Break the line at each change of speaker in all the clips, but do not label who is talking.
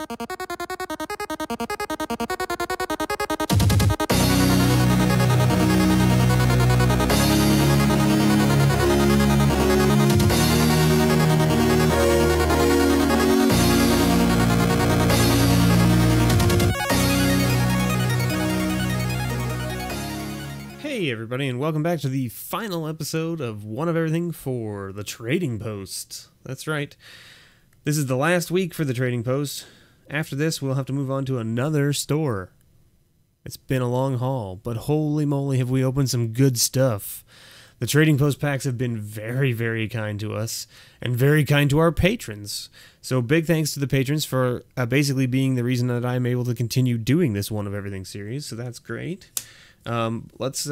Hey everybody, and welcome back to the final episode of One of Everything for the Trading Post. That's right. This is the last week for the Trading Post. After this, we'll have to move on to another store. It's been a long haul, but holy moly have we opened some good stuff. The Trading Post packs have been very, very kind to us, and very kind to our patrons. So big thanks to the patrons for basically being the reason that I'm able to continue doing this One of Everything series, so that's great. Let's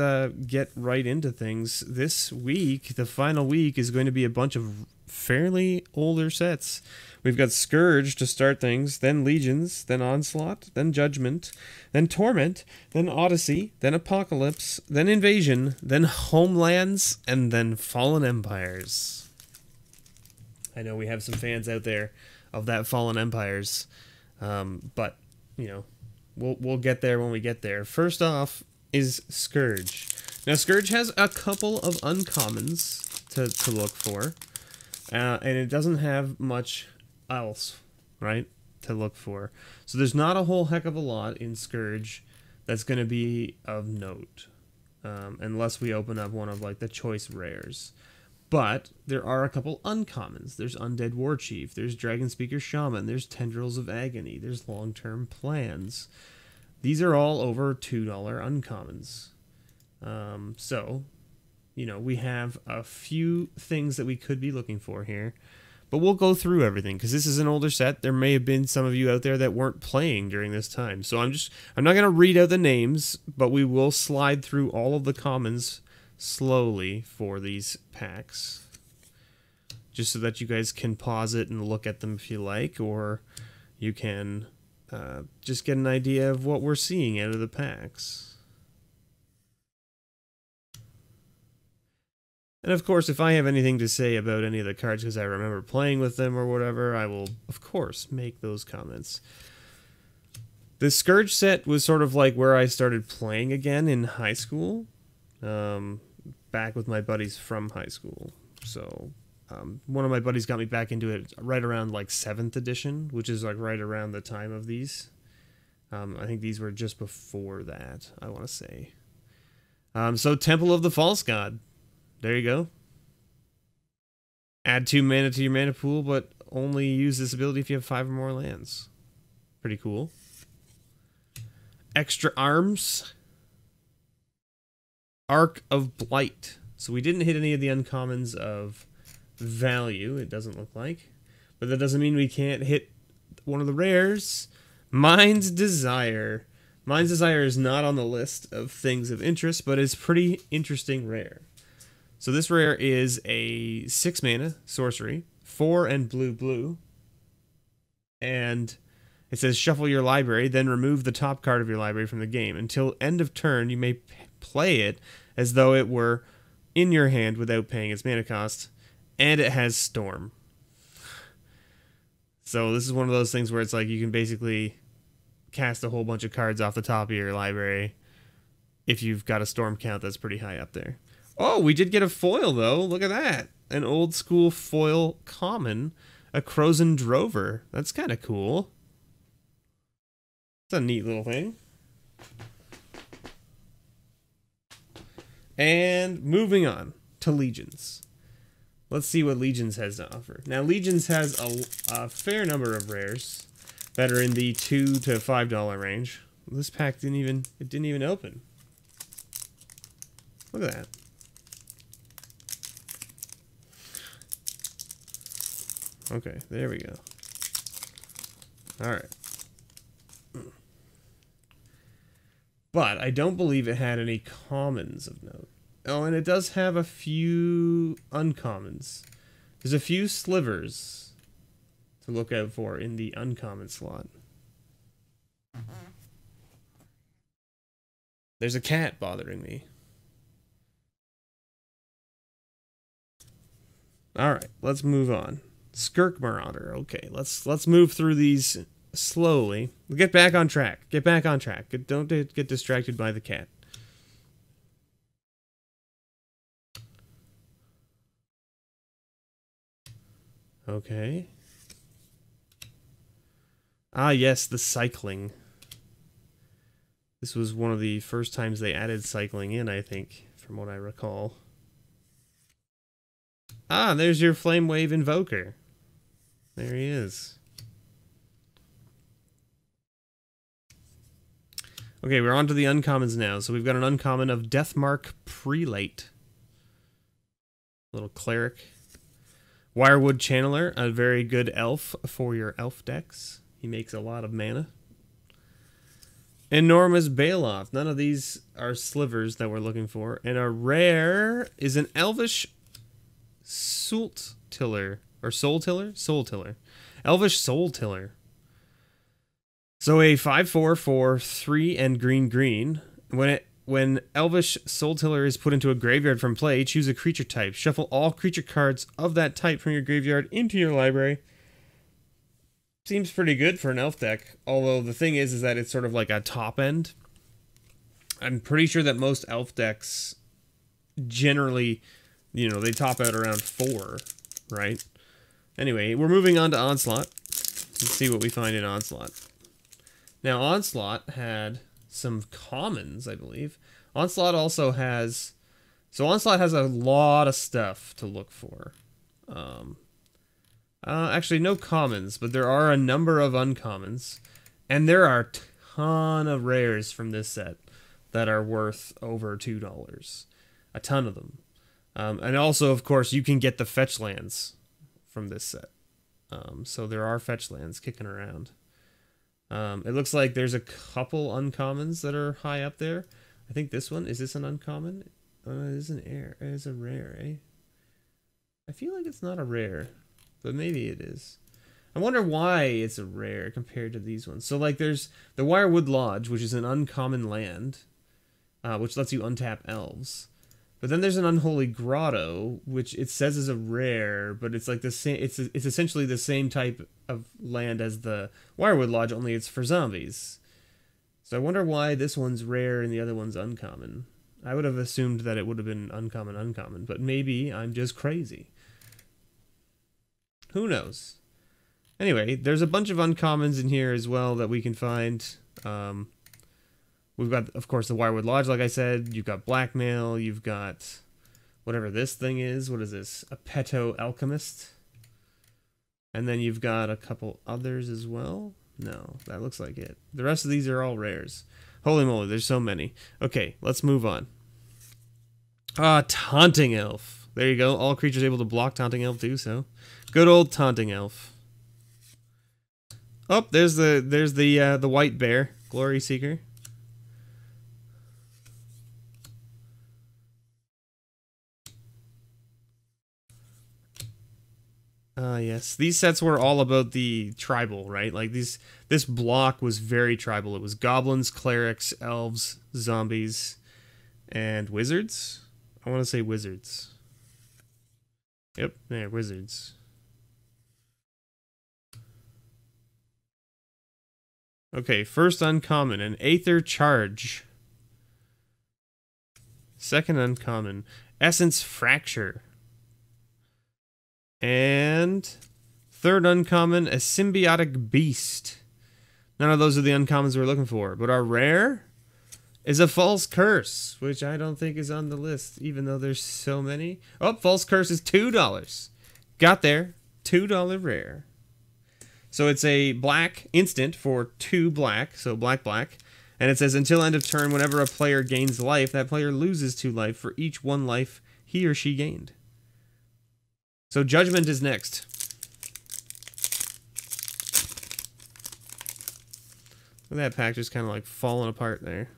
get right into things. This week, the final week, is going to be a bunch of fairly older sets. We've got Scourge to start things, then Legions, then Onslaught, then Judgment, then Torment, then Odyssey, then Apocalypse, then Invasion, then Homelands, and then Fallen Empires. I know we have some fans out there of that Fallen Empires, but, you know, we'll get there when we get there. First off is Scourge. Now, Scourge has a couple of uncommons to look for, and it doesn't have much else, right, to look for. So there's not a whole heck of a lot in Scourge that's going to be of note, unless we open up one of, like, the choice rares. But there are a couple uncommons. There's Undead Warchief, there's Dragon Speaker Shaman, there's Tendrils of Agony, there's Long-Term Plans. These are all over $2 uncommons. So, you know, we have a few things that we could be looking for here. But we'll go through everything, because this is an older set. There may have been some of you out there that weren't playing during this time. So I'm not going to read out the names, but we will slide through all of the commons slowly for these packs. Just so that you guys can pause it and look at them if you like, or you can just get an idea of what we're seeing out of the packs. And of course, if I have anything to say about any of the cards because I remember playing with them or whatever, I will, of course, make those comments. The Scourge set was sort of like where I started playing again in high school, back with my buddies from high school. So one of my buddies got me back into it right around like 7th edition, which is like right around the time of these. I think these were just before that, I want to say. So Temple of the False God. There you go. Add 2 mana to your mana pool, but only use this ability if you have 5 or more lands. Pretty cool. Extra Arms. Arc of Blight. So we didn't hit any of the uncommons of value, it doesn't look like. But that doesn't mean we can't hit one of the rares. Mind's Desire. Mind's Desire is not on the list of things of interest, but it's pretty interesting rare. So this rare is a 6 mana sorcery, 4 and blue, and it says shuffle your library, then remove the top card of your library from the game. Until end of turn, you may play it as though it were in your hand without paying its mana cost, and it has Storm. So this is one of those things where it's like you can basically cast a whole bunch of cards off the top of your library if you've got a Storm count that's pretty high up there. Oh, we did get a foil, though. Look at that. An old school foil common. A Crozen Drover. That's kind of cool. It's a neat little thing. And moving on to Legions. Let's see what Legions has to offer. Now, Legions has a fair number of rares that are in the $2 to $5 range. This pack didn't even open. Look at that. Okay, there we go. Alright. But I don't believe it had any commons of note. Oh, and it does have a few uncommons. There's a few slivers to look out for in the uncommon slot. There's a cat bothering me. Alright, let's move on. Skirk Marauder. Okay, let's move through these slowly. Get back on track. Get back on track. Don't get distracted by the cat. Okay. Ah, yes, the cycling. This was one of the first times they added cycling in, I think, from what I recall. Ah, there's your Flame Wave Invoker. There he is. Okay, we're on to the uncommons now. So we've got an uncommon of Deathmark Prelate. Little cleric. Wirewood Channeler, a very good elf for your elf decks. He makes a lot of mana. Enormous Bailoff. None of these are slivers that we're looking for. And a rare is an Elvish Soul Tiller. Or Soul Tiller? Soul Tiller. Elvish Soul Tiller. So a 5/4 for 3 and green. When Elvish Soul Tiller is put into a graveyard from play, choose a creature type. Shuffle all creature cards of that type from your graveyard into your library. Seems pretty good for an elf deck, although the thing is that it's sort of like a top end. I'm pretty sure that most elf decks generally, you know, they top out around 4, right? Anyway, we're moving on to Onslaught. Let's see what we find in Onslaught. Now, Onslaught had some commons, I believe. Onslaught also has... So Onslaught has a lot of stuff to look for. Actually, no commons, but there are a number of uncommons. And there are a ton of rares from this set that are worth over $2. A ton of them. And also, of course, you can get the fetch lands from this set. So there are fetch lands kicking around. It looks like there's a couple uncommons that are high up there. I think this one, is this an uncommon? It is it is a rare, eh? I feel like it's not a rare, but maybe it is. I wonder why it's a rare compared to these ones. So like there's the Wirewood Lodge, which is an uncommon land, which lets you untap elves. But then there's an Unholy Grotto, which it says is a rare, but it's like the same. It's essentially the same type of land as the Wirewood Lodge, only it's for zombies. So I wonder why this one's rare and the other one's uncommon. I would have assumed that it would have been uncommon, but maybe I'm just crazy. Who knows? Anyway, there's a bunch of uncommons in here as well that we can find. We've got, of course, the Wirewood Lodge, like I said. You've got Blackmail. You've got whatever this thing is. What is this? A Peto Alchemist. And then you've got a couple others as well. No, that looks like it. The rest of these are all rares. Holy moly, there's so many. Okay, let's move on. Taunting Elf. There you go. All creatures able to block Taunting Elf do so. Good old Taunting Elf. Oh, there's the white bear, Glory Seeker. Yes. These sets were all about the tribal, right? Like this block was very tribal. It was goblins, clerics, elves, zombies, and wizards. I want to say wizards. Yep, there, wizards. Okay, first uncommon, an Aether Charge. Second uncommon, Essence Fracture. And third uncommon, a Symbiotic Beast. None of those are the uncommons we're looking for. But our rare is a False Curse, which I don't think is on the list, even though there's so many. Oh, False Curse is $2. Got there. $2 rare. So it's a black instant for 2 black, so black. And it says, until end of turn, whenever a player gains life, that player loses 2 life for each 1 life he or she gained. So Judgment is next. Look at that pack just kind of like falling apart there.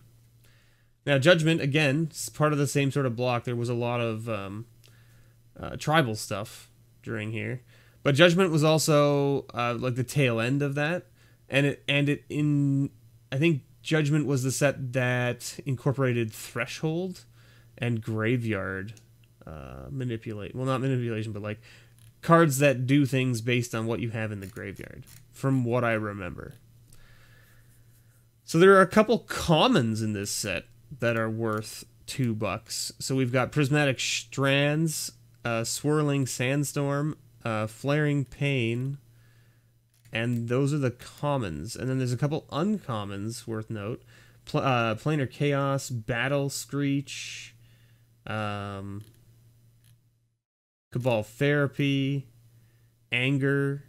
Now Judgment, again, is part of the same sort of block. There was a lot of tribal stuff during here. But Judgment was also like the tail end of that. I think Judgment was the set that incorporated Threshold and Graveyard. Manipulate. Well, not manipulation, but like cards that do things based on what you have in the graveyard, from what I remember. So there are a couple commons in this set that are worth $2. So we've got Prismatic Strands, Swirling Sandstorm, Flaring Pain, and those are the commons. And then there's a couple uncommons worth note. Planar Chaos, Battle Screech, Cabal Therapy, Anger.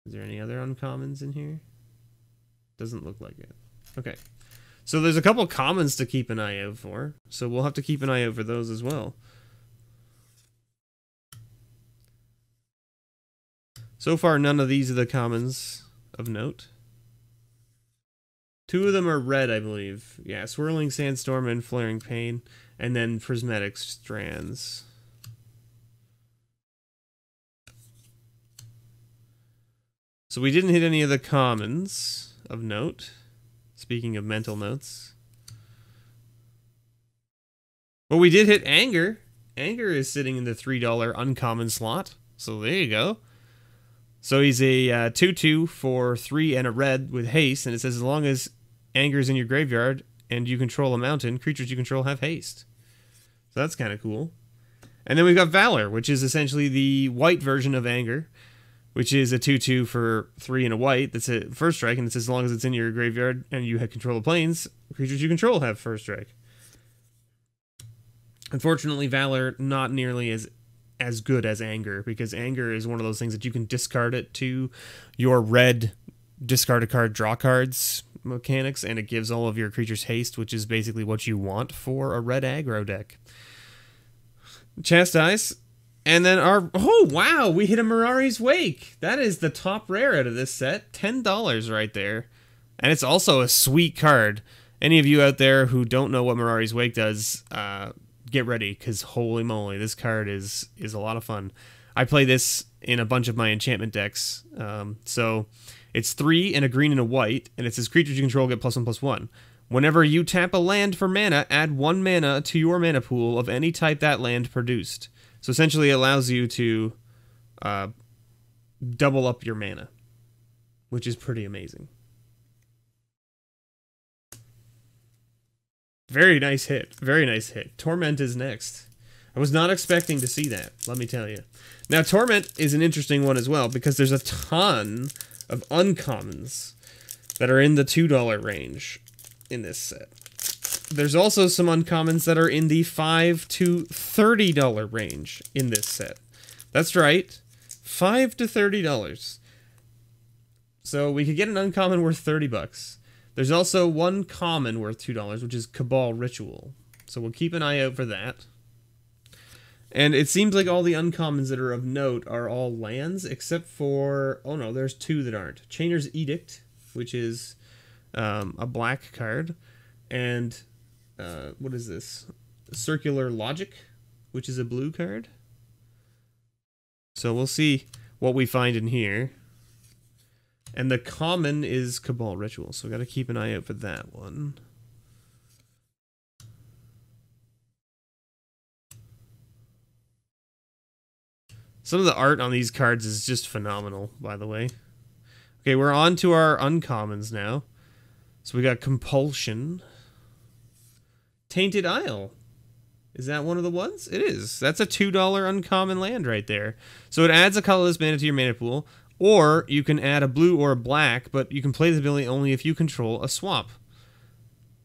Is there any other uncommons in here? Doesn't look like it. Okay. So there's a couple commons to keep an eye out for. So we'll have to keep an eye out for those as well. So far, none of these are the commons of note. 2 of them are red, I believe. Yeah, Swirling Sandstorm and Flaring Pain. And then Prismatic Strands. So we didn't hit any of the commons of note. Speaking of mental notes. Well, we did hit Anger. Anger is sitting in the $3 uncommon slot. So there you go. So he's a 2/2 for 3 and a red with haste. And it says as long as Anger is in your graveyard and you control a mountain, creatures you control have haste. So that's kind of cool. And then we've got Valor, which is essentially the white version of Anger, which is a 2/2 for 3 and a white. That's a first strike, and it says as long as it's in your graveyard and you have control of planes, creatures you control have first strike. Unfortunately, Valor not nearly as good as Anger, because Anger is one of those things that you can discard it to your red discard a card, draw cards mechanics, and it gives all of your creatures haste, which is basically what you want for a red aggro deck. Chastise. And then oh wow, we hit a Mirari's Wake. That is the top rare out of this set. $10 right there. And it's also a sweet card. Any of you out there who don't know what Mirari's Wake does, get ready, because holy moly, this card is a lot of fun. I play this in a bunch of my enchantment decks. So it's 3 and a green and a white, and it says creatures you control get +1/+1. Whenever you tap a land for mana, add 1 mana to your mana pool of any type that land produced. So essentially it allows you to double up your mana, which is pretty amazing. Very nice hit. Very nice hit. Torment is next. I was not expecting to see that, let me tell you. Now, Torment is an interesting one as well, because there's a ton of uncommons that are in the $2 range in this set. There's also some uncommons that are in the $5 to $30 range in this set. That's right, $5 to $30. So we could get an uncommon worth $30. There's also one common worth $2, which is Cabal Ritual. So we'll keep an eye out for that. And it seems like all the uncommons that are of note are all lands, except for, oh no, there's 2 that aren't. Chainer's Edict, which is a black card, and what is this? Circular Logic, which is a blue card. So we'll see what we find in here. And the common is Cabal Ritual, so we got to keep an eye out for that one. Some of the art on these cards is just phenomenal, by the way. Okay, we're on to our uncommons now. So we got Compulsion. Tainted Isle. Is that one of the ones? It is. That's a $2 uncommon land right there. So it adds a colorless mana to your mana pool, or you can add a blue or a black, but you can play the ability only if you control a swamp,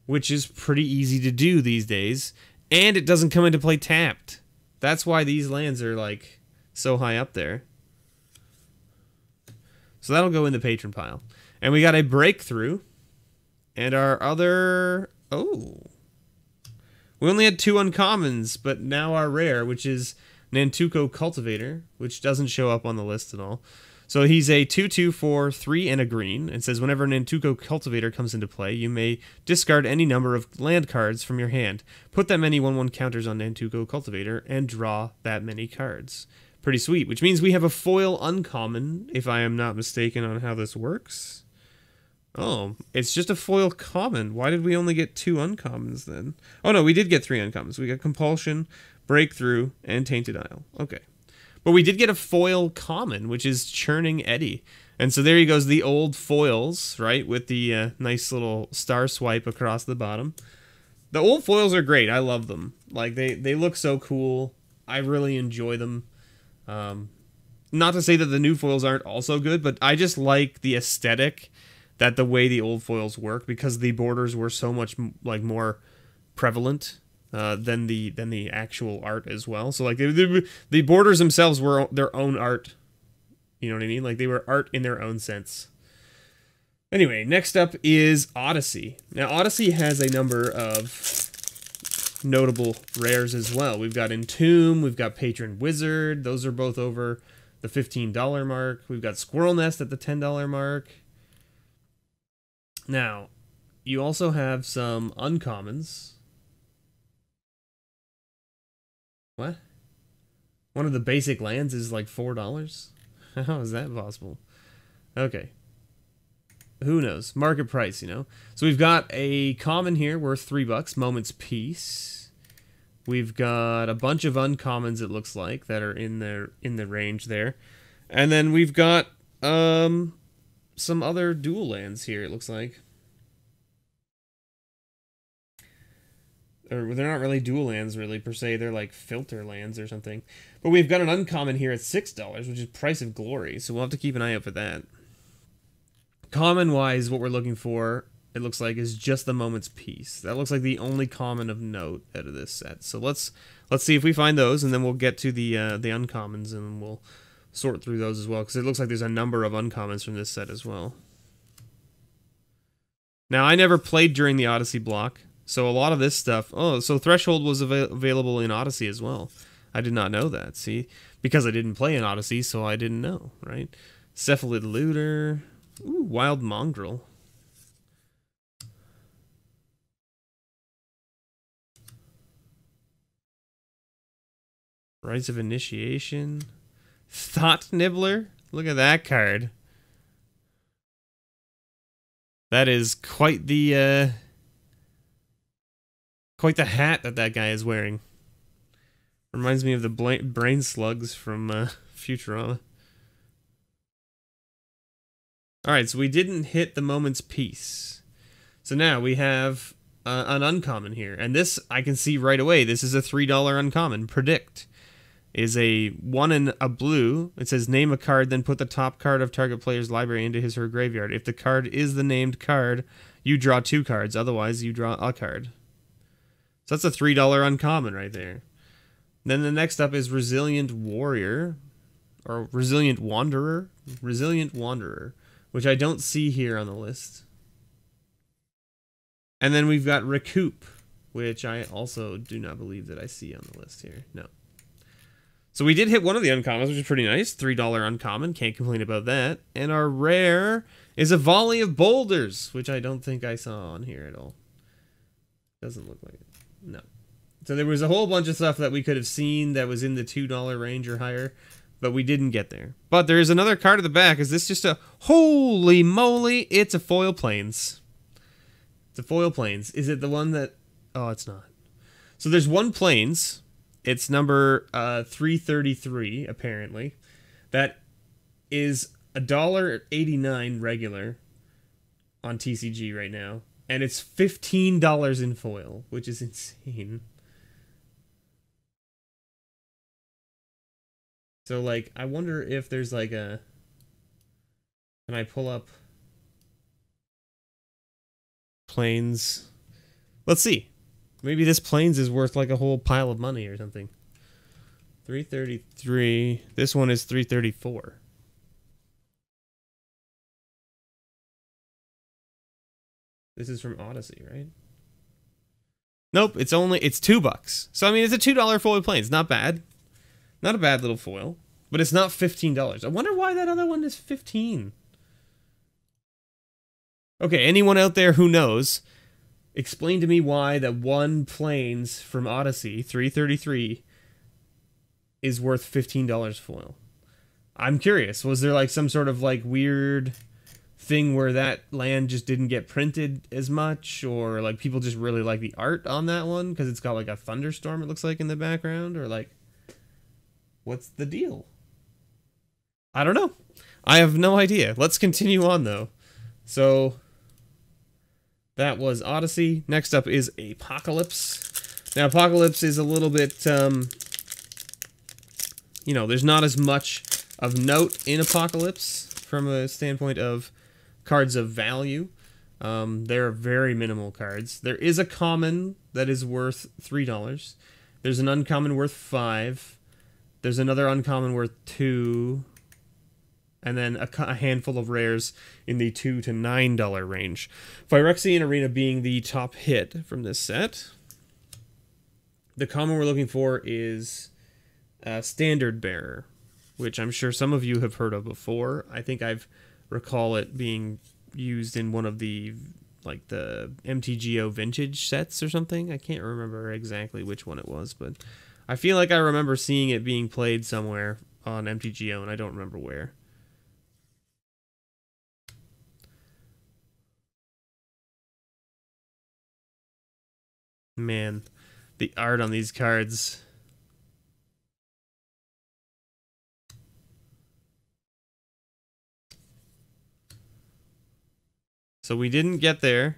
which is pretty easy to do these days, and it doesn't come into play tapped. That's why these lands are, like, so high up there. So that'll go in the patron pile. And we got a Breakthrough, and our other... oh... we only had 2 uncommons, but now our rare, which is Nantuko Cultivator, which doesn't show up on the list at all. So he's a 2/2 for 3 and a green, and says whenever Nantuko Cultivator comes into play, you may discard any number of land cards from your hand, put that many 1/1 counters on Nantuko Cultivator, and draw that many cards. Pretty sweet, which means we have a foil uncommon, if I am not mistaken on how this works. Oh, it's just a foil common. Why did we only get 2 uncommons then? Oh no, we did get 3 uncommons. We got Compulsion, Breakthrough, and Tainted Isle. Okay. But we did get a foil common, which is Churning Eddy. And so there he goes, the old foils, right, with the nice little star swipe across the bottom. The old foils are great. I love them. Like, they look so cool. I really enjoy them. Not to say that the new foils aren't also good, but I just like the aesthetic that the way the old foils work, because the borders were so much like more prevalent than the actual art as well. So like the borders themselves were their own art. You know what I mean? Like, they were art in their own sense. Anyway, next up is Odyssey. Now, Odyssey has a number of notable rares as well. We've got Entomb, we've got Patron Wizard. Those are both over the $15 mark. We've got Squirrel Nest at the $10 mark. Now, you also have some uncommons. What? One of the basic lands is like $4? How is that possible? Okay. Who knows? Market price, you know? So we've got a common here worth $3, Moment's Peace. We've got a bunch of uncommons, it looks like, that are in the range there. And then we've got some other dual lands here, it looks like. Or they're not really dual lands, really, per se. They're like filter lands or something. But we've got an uncommon here at $6, which is Price of Glory. So we'll have to keep an eye out for that. Common-wise, what we're looking for, it looks like, is just the Moment's Peace. That looks like the only common of note out of this set. So let's see if we find those, and then we'll get to the uncommons, and we'll sort through those as well, because it looks like there's a number of uncommons from this set as well. Now, I never played during the Odyssey block, so a lot of this stuff... Oh, so Threshold was available in Odyssey as well. I did not know that, see? Because I didn't play in Odyssey, so I didn't know, right? Cephalid Looter... Ooh, Wild Mongrel. Rites of Initiation. Thought Nibbler? Look at that card. That is quite the hat that guy is wearing. Reminds me of the brain slugs from Futurama. Alright, so we didn't hit the Moment's Peace. So now we have an uncommon here. And this, I can see right away, this is a $3 uncommon. Predict is a 1 in a blue. It says, name a card, then put the top card of target player's library into his or her graveyard. If the card is the named card, you draw 2 cards. Otherwise, you draw a card. So that's a $3 uncommon right there. Then the next up is Resilient Warrior. Or Resilient Wanderer. Resilient Wanderer, which I don't see here on the list. And then we've got Recoup, which I also do not believe that I see on the list here. No. So we did hit one of the uncommons, which is pretty nice. $3 uncommon, can't complain about that. And our rare is a Volley of Boulders, which I don't think I saw on here at all. Doesn't look like it. No. So there was a whole bunch of stuff that we could have seen that was in the $2 range or higher, but we didn't get there. But there is another card at the back. Is this just a... Holy moly, it's a Foil Plains. It's a Foil Plains. Is it the one that... Oh, it's not. So there's one Plains. It's number 333, apparently. That is $1.89 regular on TCG right now. And it's $15 in foil, which is insane. So, like, I wonder if there's, like, a... Can I pull up... Plains? Let's see. Maybe this Plains is worth, like, a whole pile of money or something. 333. This one is 334. This is from Odyssey, right? Nope, it's $2. So, I mean, it's a $2 foil Plains. Not bad. Not a bad little foil. But it's not $15. I wonder why that other one is $15. Okay, anyone out there who knows, explain to me why that one Plains from Odyssey, 333, is worth $15 foil. I'm curious. Was there like some sort of like weird thing where that land just didn't get printed as much, or like people just really like the art on that one because it's got like a thunderstorm, it looks like, in the background, or like what's the deal? I don't know. I have no idea. Let's continue on, though. So, that was Odyssey. Next up is Apocalypse. Now, Apocalypse is a little bit, you know, there's not as much of note in Apocalypse from a standpoint of cards of value. They're very minimal cards. There is a common that is worth $3. There's an uncommon worth $5. There's another uncommon worth $2. And then a handful of rares in the $2 to $9 range. Phyrexian Arena being the top hit from this set. The common we're looking for is Standard Bearer, which I'm sure some of you have heard of before. I think I've recall it being used in one of the like the MTGO vintage sets or something. I can't remember exactly which one it was, but I feel like I remember seeing it being played somewhere on MTGO, and I don't remember where. Man, the art on these cards. So we didn't get there.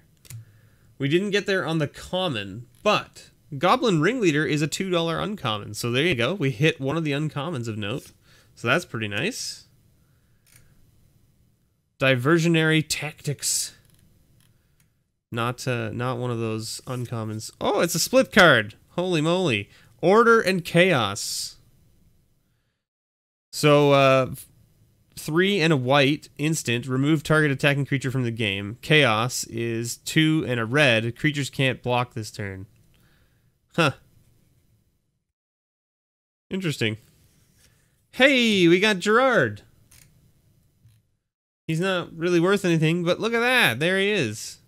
We didn't get there on the common, but Goblin Ringleader is a $2 uncommon. So there you go. We hit one of the uncommons of note. So that's pretty nice. Diversionary Tactics. Not one of those uncommons. Oh, it's a split card. Holy moly. Order and Chaos. So, 3 and a white, instant. Remove target attacking creature from the game. Chaos is 2 and a red. Creatures can't block this turn. Huh. Interesting. Hey, we got Gerard. He's not really worth anything, but look at that. There he is.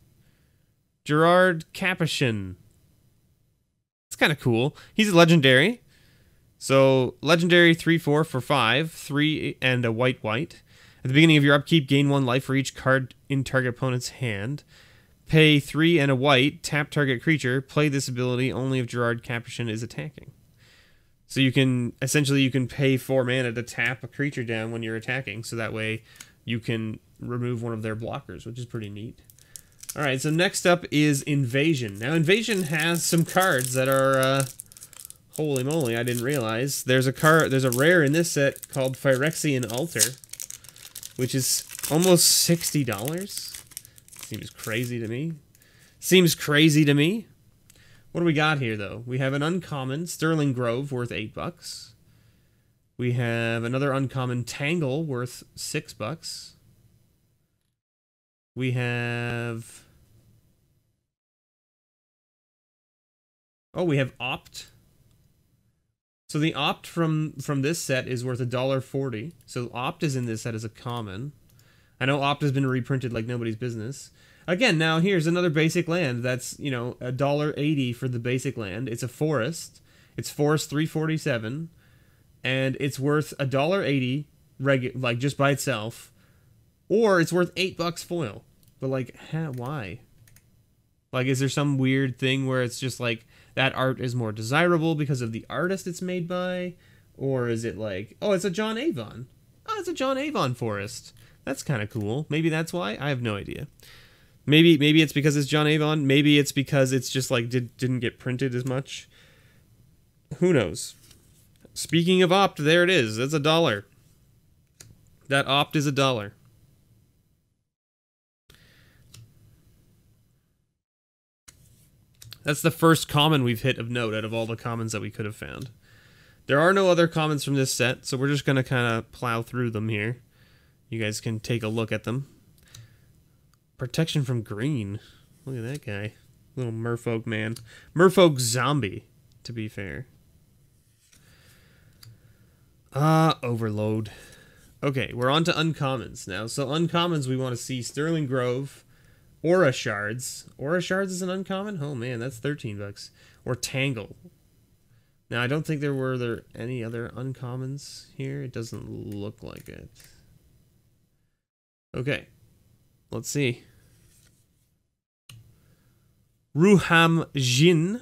Gerard Capuchin. It's kind of cool. He's a legendary. So, legendary 3/4 for 5. 3 and a white. At the beginning of your upkeep, gain 1 life for each card in target opponent's hand. Pay 3 and a white. Tap target creature. Play this ability only if Gerard Capuchin is attacking. So you can, essentially, you can pay 4 mana to tap a creature down when you're attacking. So that way you can remove one of their blockers, which is pretty neat. Alright, so next up is Invasion. Now, Invasion has some cards that are, holy moly, I didn't realize. There's a rare in this set called Phyrexian Altar, which is almost $60. Seems crazy to me. What do we got here, though? We have an uncommon, Sterling Grove, worth $8. We have another uncommon, Tangle, worth $6. We have... Oh, we have Opt. So the Opt from this set is worth $1.40. So Opt is in this set as a common. I know Opt has been reprinted like nobody's business. Again, now here's another basic land that's, you know, $1.80 for the basic land. It's a forest. It's Forest 347. And it's worth $1.80 like just by itself. Or it's worth $8 foil. But like, why? Like, is there some weird thing where it's just like that art is more desirable because of the artist it's made by? Or is it like, oh, it's a John Avon. Oh, it's a John Avon forest. That's kind of cool. Maybe that's why. I have no idea. Maybe it's because it's John Avon. Maybe it's because it's just like didn't get printed as much. Who knows? Speaking of Opt, there it is. That's $1. That Opt is $1. That's the first common we've hit of note out of all the commons that we could have found. There are no other commons from this set, so we're just going to kind of plow through them here. You guys can take a look at them. Protection from Green. Look at that guy. Little merfolk man. Merfolk zombie, to be fair. Overload. Okay, we're on to uncommons now. So uncommons, we want to see Sterling Grove, Aura Shards. Aura Shards is an uncommon? Oh man, that's $13. Or Tangle. Now, I don't think there were any other uncommons here. It doesn't look like it. Okay. Let's see. Ruham Jin.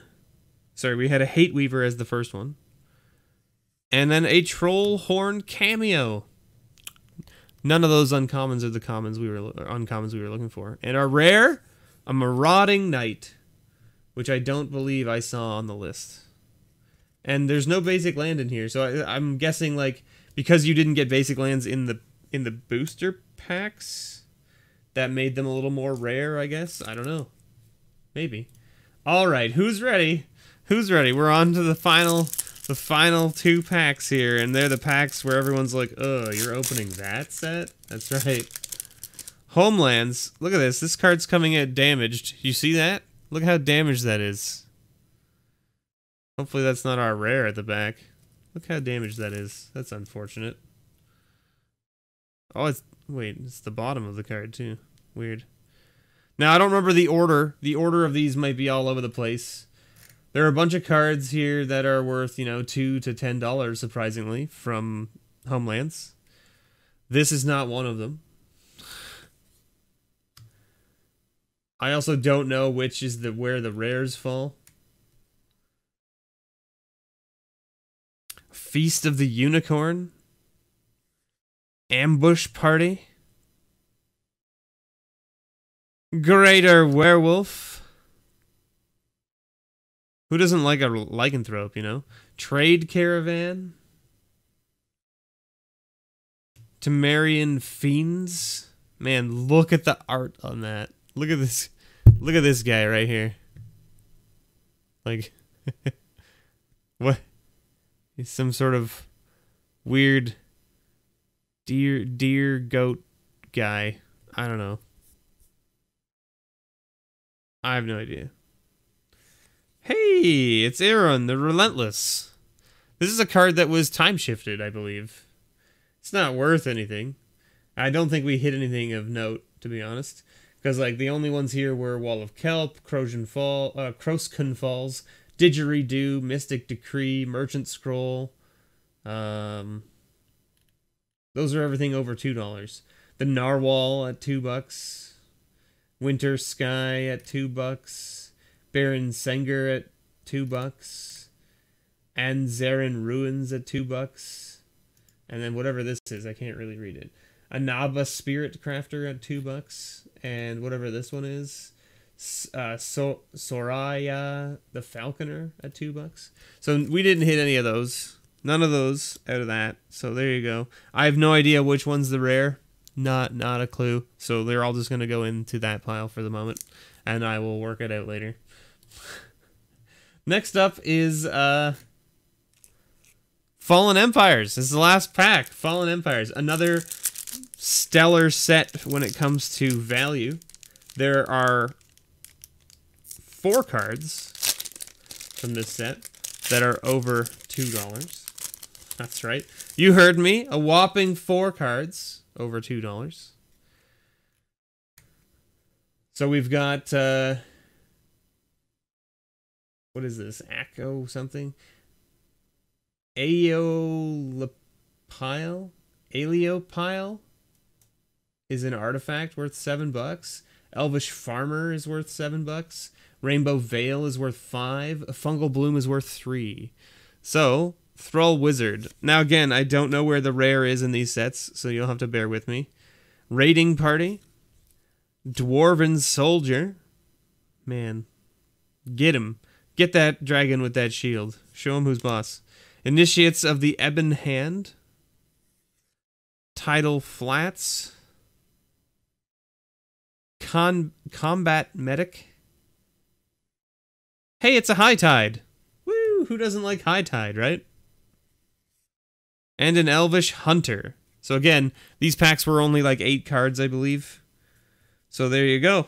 Sorry, we had a Hate Weaver as the first one. And then a Troll Horn cameo. None of those uncommons are the uncommons we were looking for. And our rare, a Marauding Knight, which I don't believe I saw on the list. And there's no basic land in here, so I'm guessing like because you didn't get basic lands in the booster packs, that made them a little more rare, I guess. I don't know. Maybe. All right, who's ready? Who's ready? We're on to the final 2 packs here, and they're the packs where everyone's like, "Oh, you're opening that set?" That's right. Homelands. Look at this. This card's coming in damaged. You see that? Look how damaged that is. Hopefully that's not our rare at the back. Look how damaged that is. That's unfortunate. Oh, it's the bottom of the card too. Weird. Now, I don't remember the order. The order of these might be all over the place. There are a bunch of cards here that are worth, you know, $2 to $10, surprisingly, from Homelands. This is not one of them. I also don't know which is where the rares fall. Feast of the Unicorn. Ambush Party. Greater Werewolf. Who doesn't like a lycanthrope, you know? Trade Caravan. Temerian Fiends. Man, look at the art on that. Look at this. Look at this guy right here. Like, what? He's some sort of weird deer goat guy. I don't know. I have no idea. Hey, it's Aaron, the Relentless. This is a card that was time shifted, I believe. It's not worth anything. I don't think we hit anything of note, to be honest. Because, like, the only ones here were Wall of Kelp, Croscan Falls, Didgeridoo, Mystic Decree, Merchant Scroll. Those are everything over $2. The Narwhal at $2. Winter Sky at $2. Baron Senger at $2. Anzarin Ruins at $2. And then whatever this is, I can't really read it. Anaba Spirit Crafter at $2. And whatever this one is. Soraya the Falconer at $2. So we didn't hit any of those. None of those out of that. So there you go. I have no idea which one's the rare. Not a clue. So they're all just going to go into that pile for the moment. And I will work it out later. Next up is Fallen Empires. This is the last pack. Fallen Empires. Another stellar set when it comes to value. There are 4 cards from this set that are over $2. That's right. You heard me. A whopping 4 cards over $2. So we've got what is this? Acco something? Aeolipile is an artifact worth $7. Elvish Farmer is worth $7. Rainbow Veil is worth 5. A Fungal Bloom is worth 3. So, Thrall Wizard. Now again, I don't know where the rare is in these sets, so you'll have to bear with me. Raiding Party. Dwarven Soldier. Man. Get him. Get that dragon with that shield. Show him who's boss. Initiates of the Ebon Hand. Tidal Flats. Combat Medic. Hey, it's a High Tide. Woo! Who doesn't like High Tide, right? And an Elvish Hunter. So again, these packs were only like 8 cards, I believe. So there you go.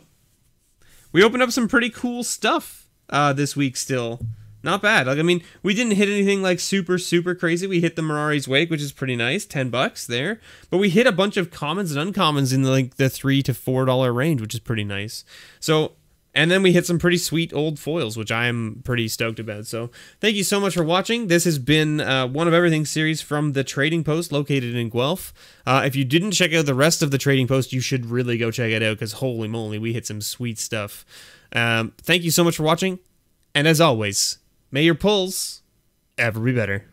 We opened up some pretty cool stuff this week still. Not bad. Like, I mean, we didn't hit anything like super crazy. We hit the Mirari's Wake, which is pretty nice, $10 there. But we hit a bunch of commons and uncommons in like the $3 to $4 range, which is pretty nice. So, and then we hit some pretty sweet old foils, which I am pretty stoked about. So, thank you so much for watching. This has been One of Everything series from the Trading Post, located in Guelph. If you didn't check out the rest of the Trading Post, you should really go check it out, because holy moly, we hit some sweet stuff. Thank you so much for watching, and as always, may your pulls ever be better.